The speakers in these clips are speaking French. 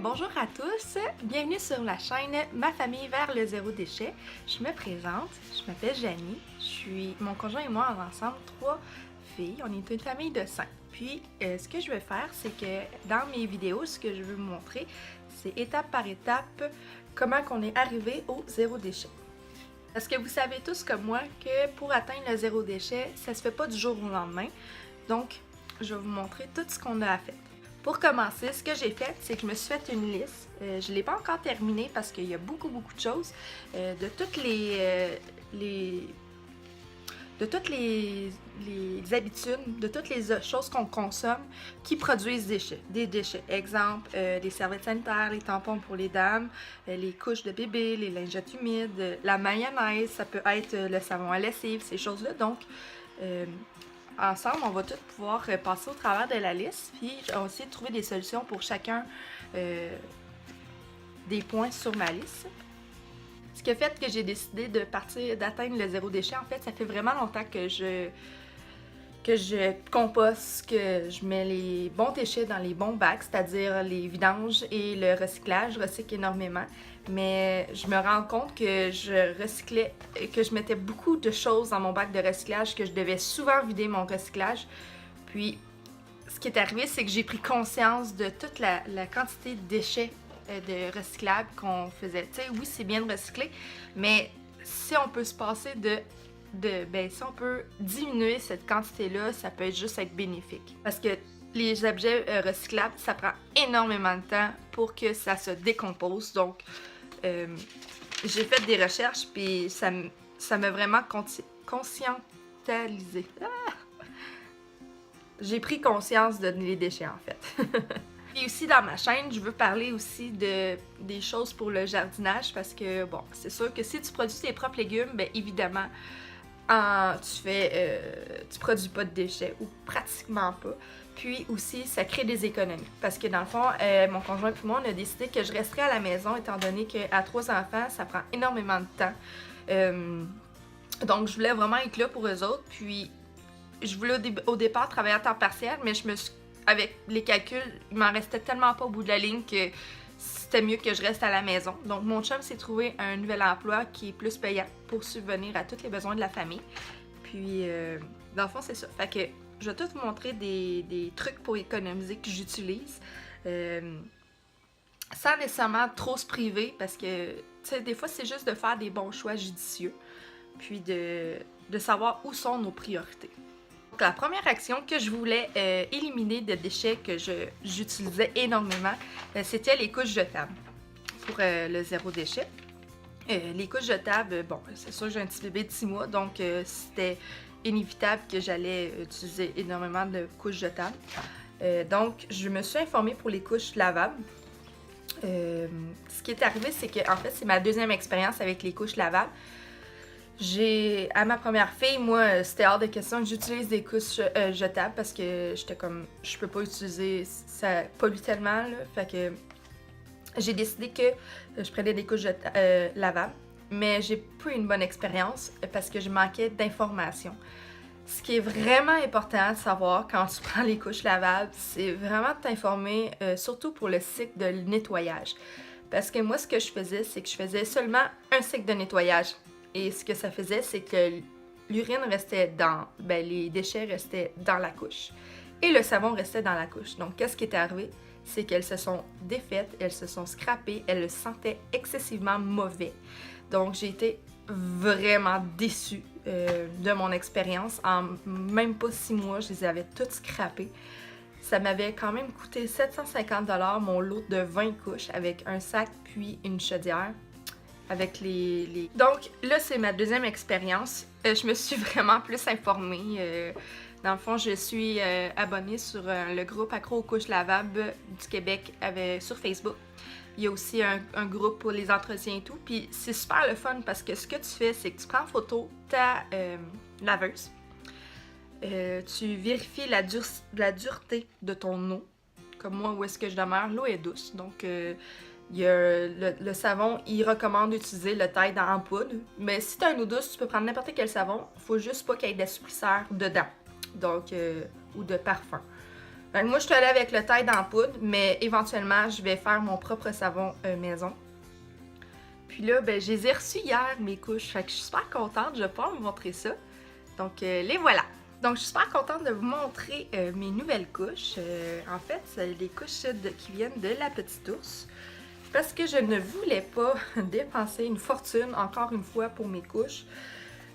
bonjour à tous, bienvenue sur la chaîne Ma famille vers le zéro déchet. Je me présente, je m'appelle Janie, mon conjoint et moi, on a ensemble 3 filles, on est une famille de 5. Puis ce que je vais faire, c'est que dans mes vidéos, ce que je veux vous montrer, c'est étape par étape comment qu'on est arrivé au zéro déchet. Parce que vous savez tous comme moi que pour atteindre le zéro déchet, ça se fait pas du jour au lendemain. Donc, je vais vous montrer tout ce qu'on a à faire. Pour commencer, ce que j'ai fait, c'est que je me suis fait une liste. Je ne l'ai pas encore terminée parce qu'il y a beaucoup de choses. De toutes les habitudes, de toutes les choses qu'on consomme qui produisent des déchets. Exemple, les serviettes sanitaires, les tampons pour les dames, les couches de bébé, les lingettes humides, la mayonnaise, ça peut être le savon à lessive, ces choses-là. Donc, ensemble, on va tous pouvoir passer au travers de la liste, puis on va essayer de trouver des solutions pour chacun des points sur ma liste. Ce qui a fait que j'ai décidé d'atteindre le zéro déchet, en fait, ça fait vraiment longtemps que je composte, que je mets les bons déchets dans les bons bacs, c'est-à-dire les vidanges et le recyclage. Je recycle énormément, mais je me rends compte que je mettais beaucoup de choses dans mon bac de recyclage, que je devais souvent vider mon recyclage. Puis, ce qui est arrivé, c'est que j'ai pris conscience de toute la quantité de déchets de recyclables qu'on faisait. Tu sais, oui, c'est bien de recycler, mais si on peut se passer si on peut diminuer cette quantité-là, ça peut juste être bénéfique. Parce que les objets recyclables, ça prend énormément de temps pour que ça se décompose. Donc, j'ai fait des recherches, puis ça m'a vraiment conscientisé. J'ai pris conscience les déchets, en fait. Et aussi dans ma chaîne, je veux parler aussi des choses pour le jardinage parce que, bon, c'est sûr que si tu produis tes propres légumes, bien évidemment, tu produis pas de déchets ou pratiquement pas. Puis aussi, ça crée des économies. Parce que dans le fond, mon conjoint et moi, on a décidé que je resterais à la maison étant donné qu'à 3 enfants, ça prend énormément de temps. Donc, je voulais vraiment être là pour eux autres. Puis, je voulais au départ travailler à temps partiel, mais avec les calculs, il m'en restait tellement pas au bout de la ligne que c'était mieux que je reste à la maison. Donc, mon chum s'est trouvé un nouvel emploi qui est plus payant pour subvenir à tous les besoins de la famille. Puis, dans le fond, c'est ça. Fait que je vais tout vous montrer des trucs pour économiser que j'utilise. Sans nécessairement trop se priver, parce que, tu sais, des fois, c'est juste de faire des bons choix judicieux. Puis de savoir où sont nos priorités. Donc, la première action que je voulais éliminer de déchets que j'utilisais énormément, c'était les couches jetables pour le zéro déchet. Les couches jetables, bon, c'est sûr que j'ai un petit bébé de 6 mois, donc c'était inévitable que j'allais utiliser énormément de couches jetables. Donc, je me suis informée pour les couches lavables. Ce qui est arrivé, c'est que, en fait, c'est ma deuxième expérience avec les couches lavables. À ma première fille, moi, c'était hors de question que j'utilise des couches jetables parce que j'étais comme, je peux pas utiliser, ça pollue tellement, là. Fait que j'ai décidé que je prenais des couches lavables, mais j'ai pas eu une bonne expérience parce que je manquais d'informations. Ce qui est vraiment important de savoir quand tu prends les couches lavables, c'est vraiment de t'informer, surtout pour le cycle de nettoyage. Parce que moi, ce que je faisais, c'est que je faisais seulement un cycle de nettoyage. Et ce que ça faisait, c'est que l'urine restait les déchets restaient dans la couche. Et le savon restait dans la couche. Donc, qu'est-ce qui est arrivé? C'est qu'elles se sont défaites, elles se sont scrappées, elles le sentaient excessivement mauvais. Donc, j'ai été vraiment déçue de mon expérience. En même pas 6 mois, je les avais toutes scrappées. Ça m'avait quand même coûté 750 $ mon lot de 20 couches avec un sac puis une chaudière. Avec Donc là, c'est ma deuxième expérience. Je me suis vraiment plus informée. Dans le fond, je suis abonnée sur le groupe Accro aux couches lavables du Québec sur Facebook. Il y a aussi un groupe pour les entretiens et tout. Puis c'est super le fun parce que ce que tu fais, c'est que tu prends en photo ta laveuse. Tu vérifies la dureté de ton eau. Comme moi, où est-ce que je demeure, l'eau est douce. Donc, il y a le savon, il recommande d'utiliser le Tide en poudre. Mais si tu as une eau douce, tu peux prendre n'importe quel savon. Il faut juste pas qu'il y ait d'assouplisseur dedans. Donc, ou de parfum. Donc, moi, je suis allée avec le Tide en poudre, mais éventuellement, je vais faire mon propre savon maison. Puis là, ben, je les ai reçus hier, mes couches. Fait que je suis super contente. Je vais pouvoir vous montrer ça. Donc, les voilà. Donc, je suis super contente de vous montrer mes nouvelles couches. En fait, c'est des couches qui viennent de La Petite Ours. Parce que je ne voulais pas dépenser une fortune, encore une fois, pour mes couches.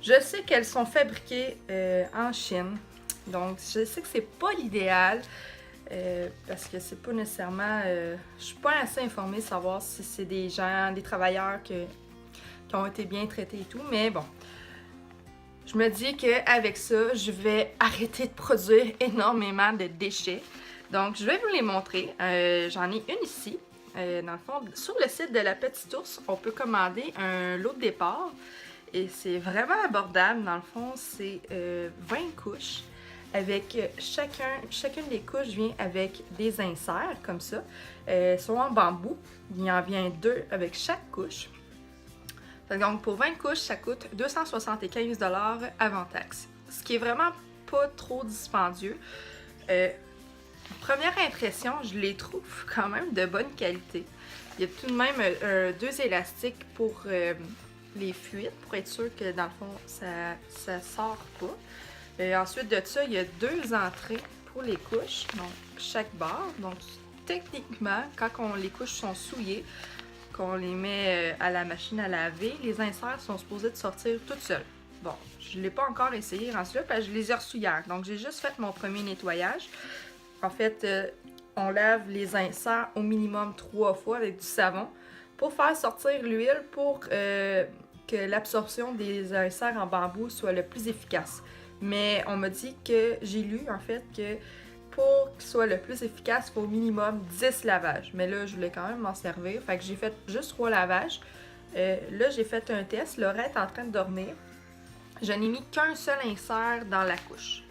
Je sais qu'elles sont fabriquées en Chine. Donc, je sais que c'est pas l'idéal. Parce que c'est pas nécessairement... je suis pas assez informée de savoir si c'est des gens, des travailleurs qui ont été bien traités et tout. Mais bon, je me dis qu'avec ça, je vais arrêter de produire énormément de déchets. Donc, je vais vous les montrer. J'en ai une ici. Dans le fond, sur le site de La Petite Ours, on peut commander un lot de départ. Et c'est vraiment abordable. Dans le fond, c'est 20 couches. Avec chacune des couches vient avec des inserts, comme ça. Sont en bambou. Il en vient 2 avec chaque couche. Donc, pour 20 couches, ça coûte 275 $ avant taxe. Ce qui est vraiment pas trop dispendieux. Première impression, je les trouve quand même de bonne qualité. Il y a tout de même 2 élastiques pour les fuites, pour être sûr que dans le fond, ça sort pas. Ensuite de ça, il y a 2 entrées pour les couches, donc chaque barre. Donc, techniquement, quand les couches sont souillées, qu'on les met à la machine à laver, les inserts sont supposés de sortir toutes seules. Bon, je ne l'ai pas encore essayé en cela parce que je les ai reçus hier. Donc, j'ai juste fait mon premier nettoyage. En fait, on lave les inserts au minimum 3 fois avec du savon pour faire sortir l'huile pour que l'absorption des inserts en bambou soit le plus efficace. Mais on m'a dit que, j'ai lu en fait que pour qu'il soit le plus efficace, il faut au minimum 10 lavages. Mais là, je voulais quand même m'en servir. Fait que j'ai fait juste 3 lavages. Là, j'ai fait un test. Laura est en train de dormir. Je n'ai mis qu'un seul insert dans la couche.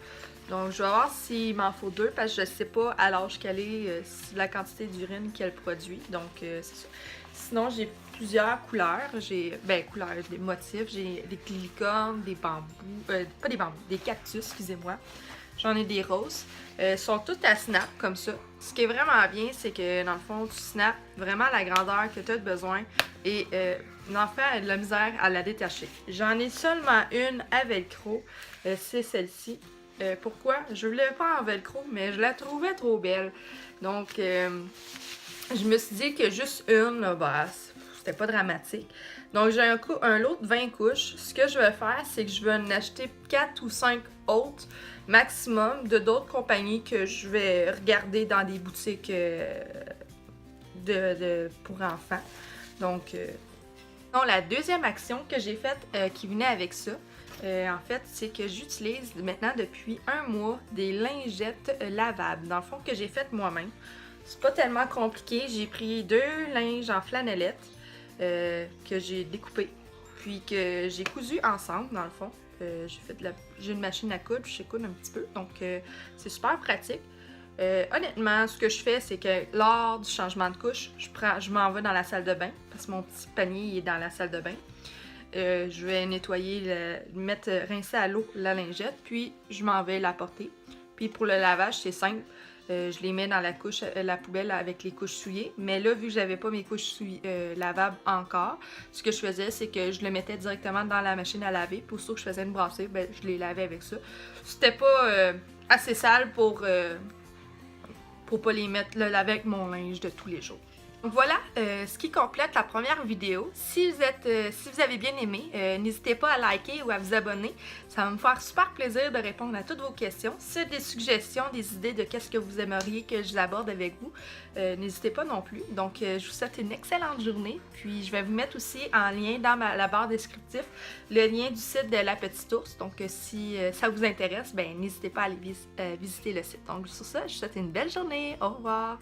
Donc, je vais voir s'il m'en faut 2 parce que je ne sais pas à l'âge qu'elle est, la quantité d'urine qu'elle produit. Donc, c'est ça. Sinon, j'ai plusieurs couleurs. Couleurs, des motifs. J'ai des licornes, des bambous, pas des bambous, des cactus, excusez-moi. J'en ai des roses. Sont toutes à snap, comme ça. Ce qui est vraiment bien, c'est que, dans le fond, tu snaps vraiment la grandeur que tu as besoin. Et l'enfant a de la misère à la détacher. J'en ai seulement une à velcro. C'est celle-ci. Pourquoi? Je ne voulais pas en velcro, mais je la trouvais trop belle. Donc, je me suis dit que juste une, bah, c'était pas dramatique. Donc, j'ai un lot de 20 couches. Ce que je vais faire, c'est que je vais en acheter 4 ou 5 autres maximum de d'autres compagnies que je vais regarder dans des boutiques pour enfants. Donc, la deuxième action que j'ai faite qui venait avec ça, en fait, c'est que j'utilise maintenant depuis 1 mois des lingettes lavables, dans le fond, que j'ai faites moi-même. C'est pas tellement compliqué. J'ai pris 2 linges en flanellette que j'ai découpés, puis que j'ai cousu ensemble, dans le fond. J'ai une machine à coudre, je sais coudre un petit peu, donc c'est super pratique. Honnêtement, ce que je fais, c'est que lors du changement de couche, je m'en vais dans la salle de bain, parce que mon petit panier est dans la salle de bain. Je vais nettoyer, rincer à l'eau la lingette, puis je m'en vais la porter. Puis pour le lavage, c'est simple. Je les mets dans la poubelle avec les couches souillées. Mais là, vu que j'avais pas mes couches lavables encore, ce que je faisais, c'est que je le mettais directement dans la machine à laver. Pour ça que je faisais une brassée, ben, je les lavais avec ça. C'était pas assez sale pour pas les laver avec mon linge de tous les jours. Donc voilà ce qui complète la première vidéo. Si vous avez bien aimé, n'hésitez pas à liker ou à vous abonner. Ça va me faire super plaisir de répondre à toutes vos questions. Si vous avez des suggestions, des idées de qu'est-ce que vous aimeriez que je aborde avec vous, n'hésitez pas non plus. Donc je vous souhaite une excellente journée. Puis je vais vous mettre aussi en lien dans la barre descriptive le lien du site de La Petite Ours. Donc si ça vous intéresse, ben n'hésitez pas à aller visiter le site. Donc sur ça, je vous souhaite une belle journée. Au revoir!